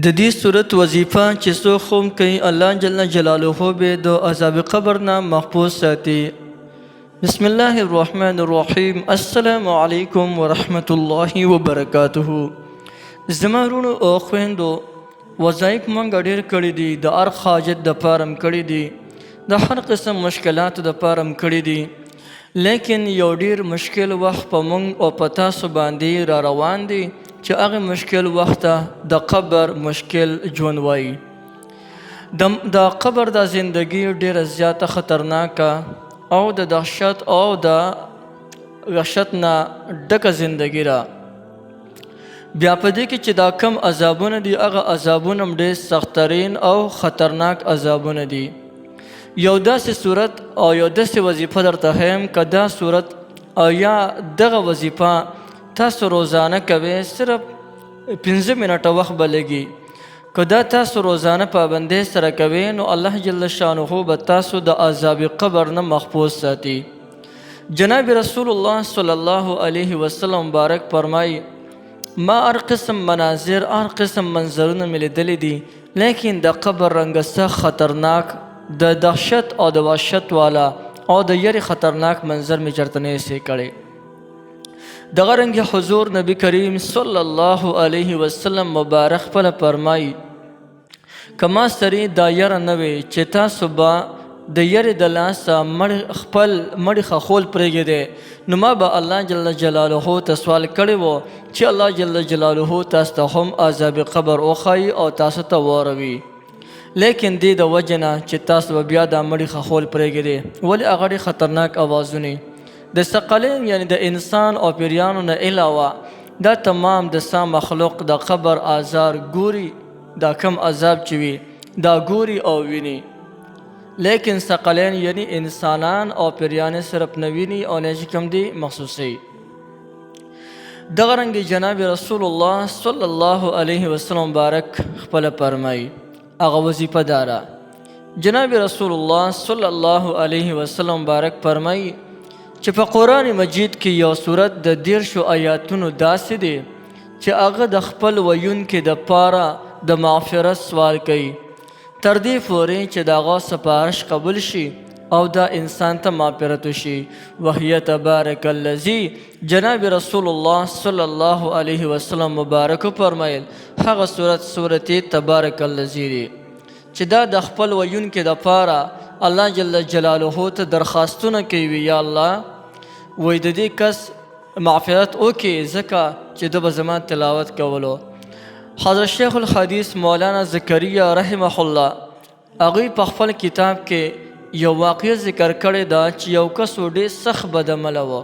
د دې صورت وظیفه چې څوک هم کوي الله جل جلاله به د عذاب قبر نه محفوظ ساتي. بسم الله الرحمن الرحیم. السلام علیکم ورحمت الله وبرکاته. زما وروڼو او خویندو وظایف مونږ ډېر کړي دي، د هر حاجت دپاره م کړي دي، د هر قسم مشکلاتو دپاره م کړي دي، لیکن یو ډېر مشکل وخت په مونږ او په تاسو باندې را روان دی چې هغه مشکل وخت ته د قبر مشکل ژوند وایي. د قبر د زندگی ډېره زیاته خطرناکه او د دهشت او د وحشت نه ډکه زندگی را. بیا په دې کې چې دا کم عذابونه دي هغه عذابونه هم ډېر سختترین او خطرناک عذابونه دي. یو داسې صورت او یو داسې وظیفه درته ښیم که دا صورت او یا دغه وظیفه تاسو روزانه کوئ، صرف 15 منټه وخت به لګي. که دا تاسو روزانه پابندۍ سره کوئ نو الله جل شانه به تاسو د عذاب قبر نه محفوظ ساتي. جناب رسول الله صلی الله علیه وسلم مبارک فرمایي ما هر قسم مناظر هر قسم منظرونه مې لیدلی دي، لیکن د قبر رنګه سخت خطرناک د دهشت او د وحشت والا او د یری خطرناک منظر مې چېرته نه ایسې کړی. دغه رنګې حضور نبی کریم صلی الله علیه وسلم مبارک خپله فرمایي که ما سرې دا یره نه وي چې تاسو به د یرې د لاسه خپل مړي خخول پرېږدی نو ما به الله جل جلاله ته سوال کړی و چې الله جل جلاله تاسو ته هم عذاب قبر وښایي او تاسو ته واروي. لیکن دې د وجې نه چې تاسو به بیا دا مړي خخول پرېږدی ولې هغه ډېر خطرناک اوازونه د ثقلین یعنی د انسان او پیریانو نه علاوه دا تمام د سا مخلوق د قبر آزار ګوري، دا کم عذاب چې وي دا ګوري او ویني، لیکن ثقلین یعنی انسانان او پیریان صرف نه ویني او نه چې کوم دي محسوسوي. دغه رنګې جناب رسول الله صلی الله علیه وسلم مبارک خپله فرمایي هغه وظیفه داره. جناب رسول الله صلی الله علیه وسلم مبارک فرمایي چې په قرآن مجید کې یو صورت د 10 آیاتونو داسې دی چې هغه د خپل ویونکي دپاره د مغفرت سوال کوي تر دې پورې چې د هغه سپارش قبول شي او دا انسان ته مغفرت وشي. وهي تبارک الذی جناب رسول الله صلی الله علیه وسلم مبارک فرمایل هغه صورت تبارک الذی دی چې دا د خپل ویونکي دپاره الله جل جلاله ته درخواستونه کوي یا الله وای د دې کس مغفرت وکړي ځکه چې ده به زما تلاوت کولو. حضرت شیخ الحدیث مولانا زکریا رحمه الله هغوی په خپل کتاب کې یو واقعه ذکر کړې ده چې یو کس ډېر سخت بدعمله و،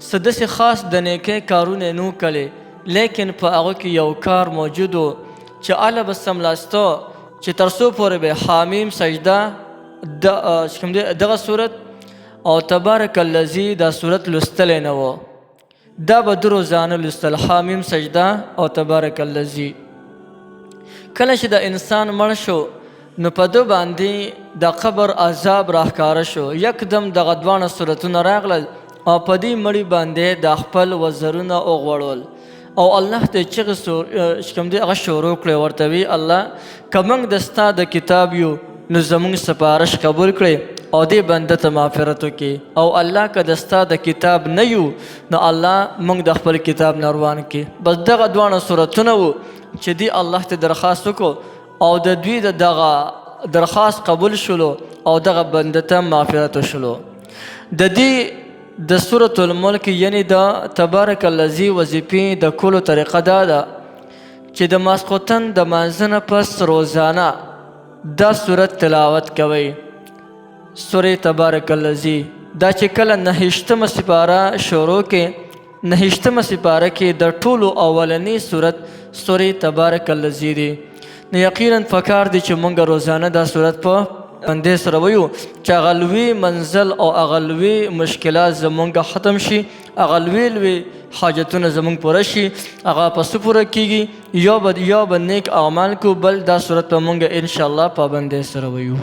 څه داسې خاص د نیکۍ کارونه نو کړی، لیکن په هغه کې یو کار موجود و چې هله به سملاسته چې تر څو پورې به حامیم سجده دغه صورت او تبارک الذی دا صورت لستلی نه و، دا به ده روزانه لستل حامیم سجده او تبارک الذی. کله چې د انسان مړ شو نو په ده باندې د قبر عذاب راښکاره شو، یکدم دغه دواړه صورتونه راغلل او په دې مړي باندې د خپل وزرونه وغوړول او الله ته چغې کوم دی هغه شروع کړې ورته وی الله که موږ د ستا د کتاب یو نو زموږ سپارش قبول کړئ او دې بنده ته مغفرت وکړي، او الله که د ستا د کتاب نه یو نو الله موږ د خپل کتاب نه روان کړي. بس دغه دواړه صورتونه وو چې دی الله ته درخواست وکړو او د دوی د دغه درخواست قبول شلو او دغه بنده ته مغفرت وشلو. د دې د سورة الملک یعنی د تبارک الذی وظیفې د کولو طریقه دا ده چې د ماسخوتن د مانځه نه پس روزانه دا صورت تلاوت کوئ، سورة تبارک الذی. دا چې کله 9مه سپاره شروع کې 9مه سپاره کې د ټولو اولنی صورت سورة تبارک الذی دی، نو یقینا پکار دی چې مونږ روزانه دا صورت په بندې سره ویو چې هغه لوی منزل او هغه لوی مشکلات زمونږ ختم شي، هغه لوی حاجتونه زمونږ پوره شي. هغه په څه پوره کېږي؟ یا به نیک اعمال کو، بل دا صورت به مونږ انشاءالله په بندې سره ویو.